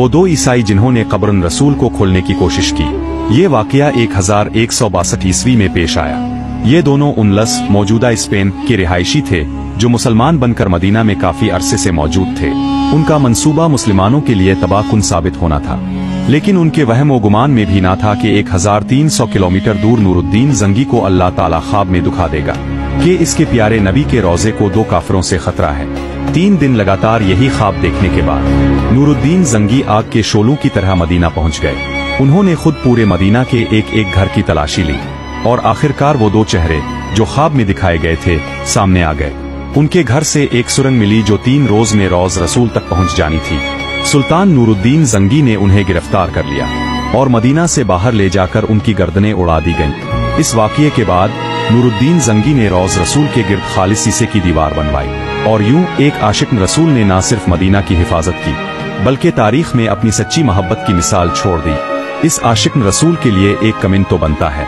वो दो ईसाई जिन्होंने कब्र रसूल को खोलने की कोशिश की। ये वाकया 1162 ईस्वी में पेश आया। ये दोनों उनलस मौजूदा स्पेन के रिहायशी थे जो मुसलमान बनकर मदीना में काफी अरसे से मौजूद थे। उनका मंसूबा मुसलमानों के लिए तबाहकुन साबित होना था, लेकिन उनके वहम व गुमान में भी ना था कि 1300 किलोमीटर दूर नूरुद्दीन जंगी को अल्लाह ताला ख्वाब में दिखा देगा कि इसके प्यारे नबी के रोजे को दो काफिरों से खतरा है। 3 दिन लगातार यही ख्वाब देखने के बाद नूरुद्दीन जंगी आग के शोलों की तरह मदीना पहुंच गए। उन्होंने खुद पूरे मदीना के एक एक घर की तलाशी ली और आखिरकार वो दो चेहरे जो ख्वाब में दिखाए गए थे सामने आ गए। उनके घर से एक सुरंग मिली जो 3 रोज में रोज रसूल तक पहुंच जानी थी। सुल्तान नूरुद्दीन जंगी ने उन्हें गिरफ्तार कर लिया और मदीना से बाहर ले जाकर उनकी गर्दनें उड़ा दी गईं। इस वाकये के बाद नूरुद्दीन जंगी ने रोज रसूल के गिर्द खालिस शीशे की दीवार बनवाई और यूं एक आशिक रसूल ने न सिर्फ मदीना की हिफाजत की बल्कि तारीख में अपनी सच्ची मोहब्बत की मिसाल छोड़ दी। इस आशिक रसूल के लिए एक कमेंट तो बनता है।